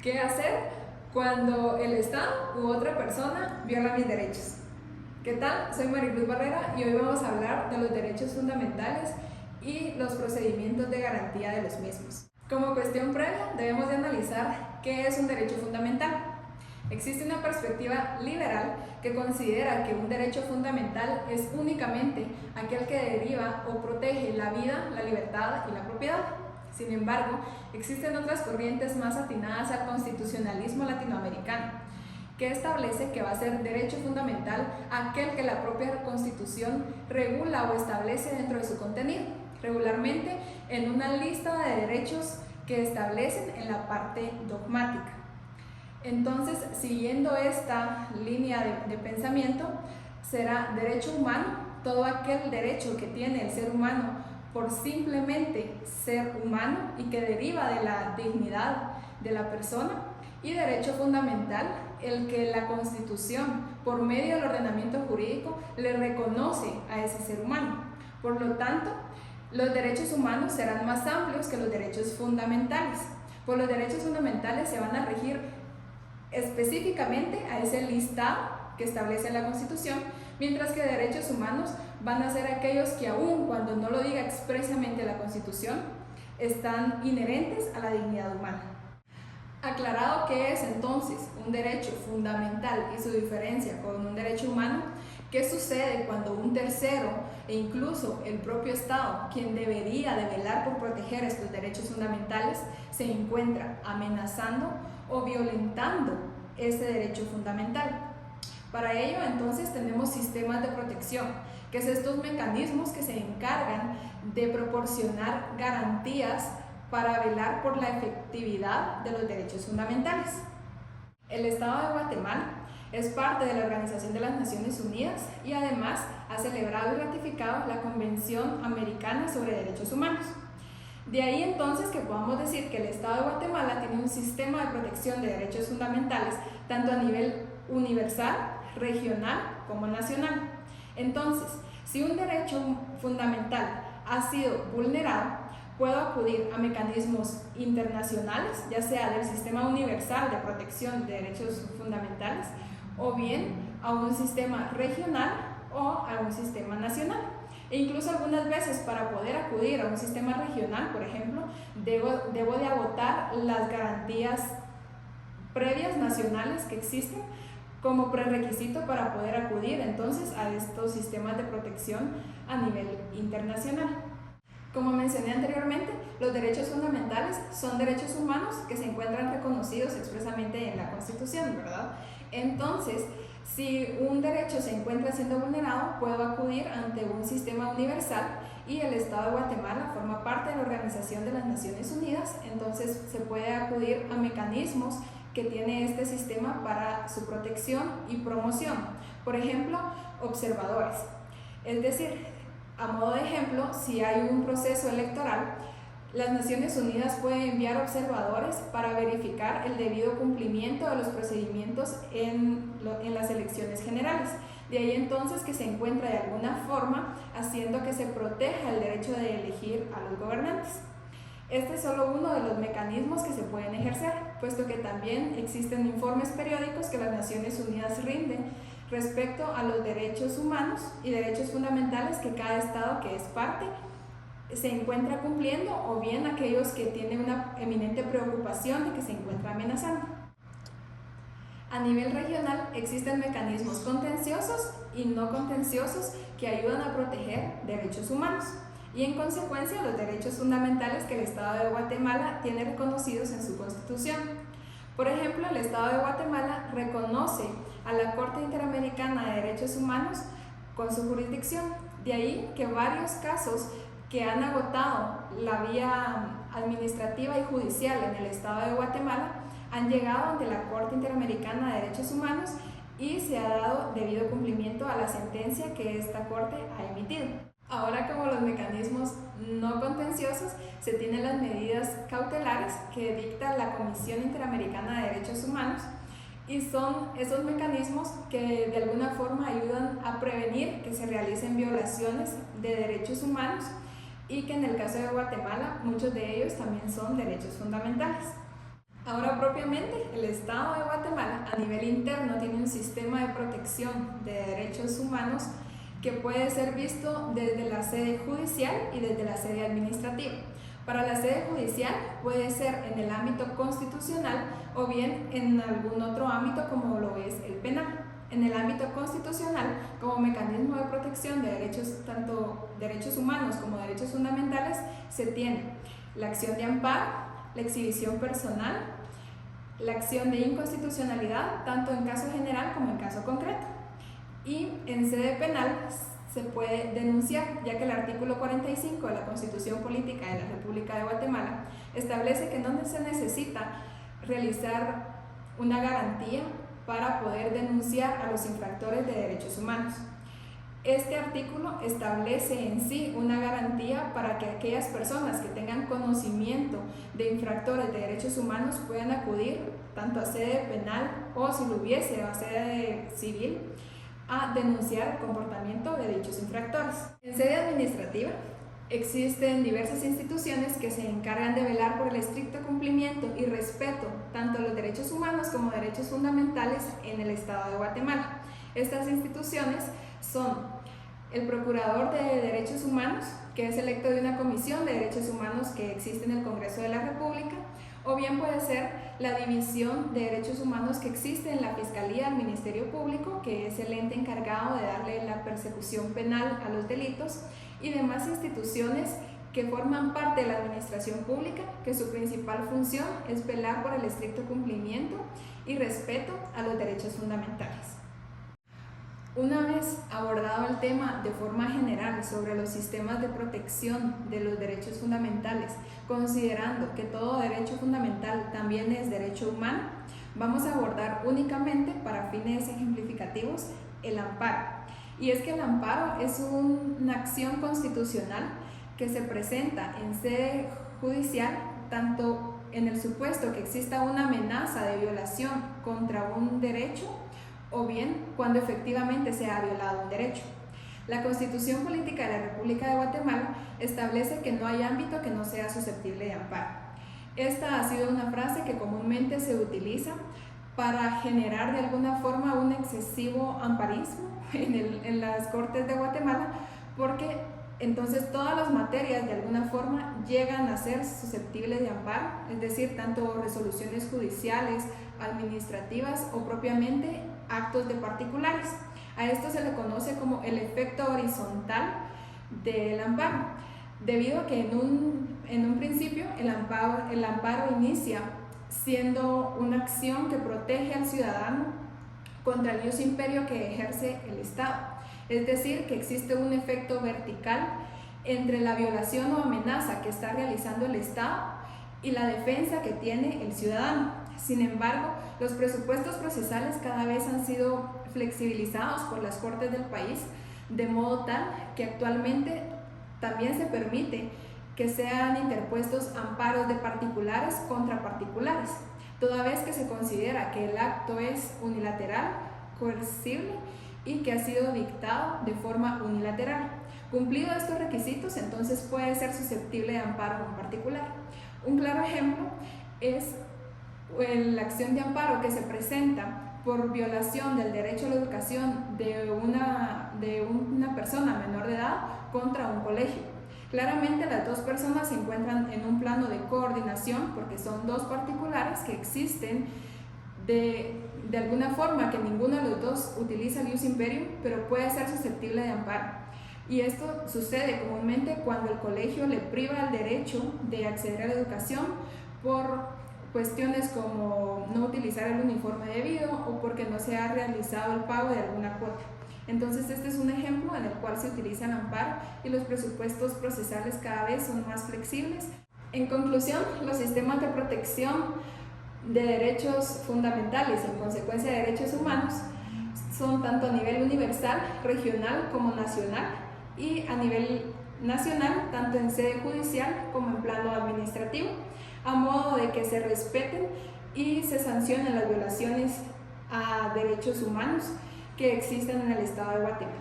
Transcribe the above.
¿Qué hacer cuando el Estado u otra persona viola mis derechos? ¿Qué tal? Soy Maricruz Barrera y hoy vamos a hablar de los derechos fundamentales y los procedimientos de garantía de los mismos. Como cuestión previa, debemos de analizar qué es un derecho fundamental. Existe una perspectiva liberal que considera que un derecho fundamental es únicamente aquel que deriva o protege la vida, la libertad y la propiedad. Sin embargo, existen otras corrientes más atinadas al constitucionalismo latinoamericano, que establece que va a ser derecho fundamental aquel que la propia Constitución regula o establece dentro de su contenido, regularmente en una lista de derechos que establecen en la parte dogmática. Entonces, siguiendo esta línea de pensamiento, será derecho humano todo aquel derecho que tiene el ser humano por simplemente ser humano y que deriva de la dignidad de la persona, y derecho fundamental el que la Constitución, por medio del ordenamiento jurídico, le reconoce a ese ser humano. Por lo tanto, los derechos humanos serán más amplios que los derechos fundamentales. Por los derechos fundamentales se van a regir específicamente a ese listado que establece la Constitución, mientras que derechos humanos van a ser aquellos que, aun cuando no lo diga expresamente la Constitución, están inherentes a la dignidad humana. Aclarado qué es entonces un derecho fundamental y su diferencia con un derecho humano, ¿qué sucede cuando un tercero e incluso el propio Estado, quien debería de velar por proteger estos derechos fundamentales, se encuentra amenazando o violentando ese derecho fundamental? Para ello, entonces, tenemos sistemas de protección, que son estos mecanismos que se encargan de proporcionar garantías para velar por la efectividad de los derechos fundamentales. El Estado de Guatemala es parte de la Organización de las Naciones Unidas y además ha celebrado y ratificado la Convención Americana sobre Derechos Humanos. De ahí entonces que podamos decir que el Estado de Guatemala tiene un sistema de protección de derechos fundamentales tanto a nivel universal, regional como nacional. Entonces, si un derecho fundamental ha sido vulnerado, puedo acudir a mecanismos internacionales, ya sea del Sistema Universal de Protección de Derechos Fundamentales, o bien a un sistema regional o a un sistema nacional. E incluso algunas veces, para poder acudir a un sistema regional, por ejemplo, debo de agotar las garantías previas nacionales que existen como prerequisito para poder acudir entonces a estos sistemas de protección a nivel internacional. Como mencioné anteriormente, los derechos fundamentales son derechos humanos que se encuentran reconocidos expresamente en la Constitución, ¿verdad? Entonces, si un derecho se encuentra siendo vulnerado, puedo acudir ante un sistema universal y el Estado de Guatemala forma parte de la Organización de las Naciones Unidas, entonces se puede acudir a mecanismos que tiene este sistema para su protección y promoción. Por ejemplo, observadores. Es decir, a modo de ejemplo, si hay un proceso electoral, las Naciones Unidas pueden enviar observadores para verificar el debido cumplimiento de los procedimientos en las elecciones generales. De ahí entonces que se encuentra de alguna forma haciendo que se proteja el derecho de elegir a los gobernantes. Este es solo uno de los mecanismos que se pueden ejercer, puesto que también existen informes periódicos que las Naciones Unidas rinden respecto a los derechos humanos y derechos fundamentales que cada Estado que es parte se encuentra cumpliendo, o bien aquellos que tienen una eminente preocupación de que se encuentra amenazando. A nivel regional existen mecanismos contenciosos y no contenciosos que ayudan a proteger derechos humanos y en consecuencia los derechos fundamentales que el Estado de Guatemala tiene reconocidos en su Constitución. Por ejemplo, el Estado de Guatemala reconoce a la Corte Interamericana de Derechos Humanos con su jurisdicción. De ahí que varios casos que han agotado la vía administrativa y judicial en el Estado de Guatemala han llegado ante la Corte Interamericana de Derechos Humanos y se ha dado debido cumplimiento a la sentencia que esta Corte ha emitido. Ahora, como los mecanismos no contenciosos, se tienen las medidas cautelares que dicta la Comisión Interamericana de Derechos Humanos, y son esos mecanismos que de alguna forma ayudan a prevenir que se realicen violaciones de derechos humanos y que en el caso de Guatemala muchos de ellos también son derechos fundamentales. Ahora propiamente, el Estado de Guatemala a nivel interno tiene un sistema de protección de derechos humanos que puede ser visto desde la sede judicial y desde la sede administrativa. Para la sede judicial puede ser en el ámbito constitucional o bien en algún otro ámbito como lo es el penal. En el ámbito constitucional, como mecanismo de protección de derechos, tanto derechos humanos como derechos fundamentales, se tiene la acción de amparo, la exhibición personal, la acción de inconstitucionalidad, tanto en caso general como en caso concreto. Y en sede penal se puede denunciar, ya que el artículo 45 de la Constitución Política de la República de Guatemala establece que no se necesita realizar una garantía para poder denunciar a los infractores de derechos humanos. Este artículo establece en sí una garantía para que aquellas personas que tengan conocimiento de infractores de derechos humanos puedan acudir tanto a sede penal o, si lo hubiese, a sede civil, a denunciar el comportamiento de dichos infractores. En sede administrativa existen diversas instituciones que se encargan de velar por el estricto cumplimiento y respeto tanto a los derechos humanos como derechos fundamentales en el Estado de Guatemala. Estas instituciones son el Procurador de Derechos Humanos, que es electo de una comisión de derechos humanos que existe en el Congreso de la República, o bien puede ser la División de Derechos Humanos que existe en la Fiscalía del Ministerio Público, que es el ente encargado de darle la persecución penal a los delitos, y demás instituciones que forman parte de la administración pública, que su principal función es velar por el estricto cumplimiento y respeto a los derechos fundamentales. Una vez abordado el tema de forma general sobre los sistemas de protección de los derechos fundamentales, considerando que todo derecho fundamental también es derecho humano, vamos a abordar únicamente para fines ejemplificativos el amparo. Y es que el amparo es una acción constitucional que se presenta en sede judicial tanto en el supuesto que exista una amenaza de violación contra un derecho o bien cuando efectivamente se ha violado un derecho. La Constitución Política de la República de Guatemala establece que no hay ámbito que no sea susceptible de amparo. Esta ha sido una frase que comúnmente se utiliza para generar de alguna forma un excesivo amparismo en las Cortes de Guatemala, porque entonces todas las materias de alguna forma llegan a ser susceptibles de amparo, es decir, tanto resoluciones judiciales, administrativas o propiamente actos de particulares. A esto se le conoce como el efecto horizontal del amparo, debido a que en un principio el amparo inicia siendo una acción que protege al ciudadano contra el ius imperio que ejerce el Estado. Es decir, que existe un efecto vertical entre la violación o amenaza que está realizando el Estado y la defensa que tiene el ciudadano. Sin embargo, los presupuestos procesales cada vez han sido flexibilizados por las Cortes del país, de modo tal que actualmente también se permite que sean interpuestos amparos de particulares contra particulares, toda vez que se considera que el acto es unilateral, coercible y que ha sido dictado de forma unilateral. Cumplidos estos requisitos, entonces puede ser susceptible de amparo en particular. Un claro ejemplo es la acción de amparo que se presenta por violación del derecho a la educación de una persona menor de edad contra un colegio. Claramente las dos personas se encuentran en un plano de coordinación porque son dos particulares que existen de alguna forma que ninguno de los dos utiliza el ius imperium, pero puede ser susceptible de amparo. Y esto sucede comúnmente cuando el colegio le priva el derecho de acceder a la educación por cuestiones como no utilizar el uniforme debido o porque no se ha realizado el pago de alguna cuota. Entonces este es un ejemplo en el cual se utiliza el amparo y los presupuestos procesales cada vez son más flexibles. En conclusión, los sistemas de protección de derechos fundamentales y en consecuencia de derechos humanos son tanto a nivel universal, regional como nacional, y a nivel nacional tanto en sede judicial como en plano administrativo, a modo de que se respeten y se sancionen las violaciones a derechos humanos que existen en el Estado de Guatemala.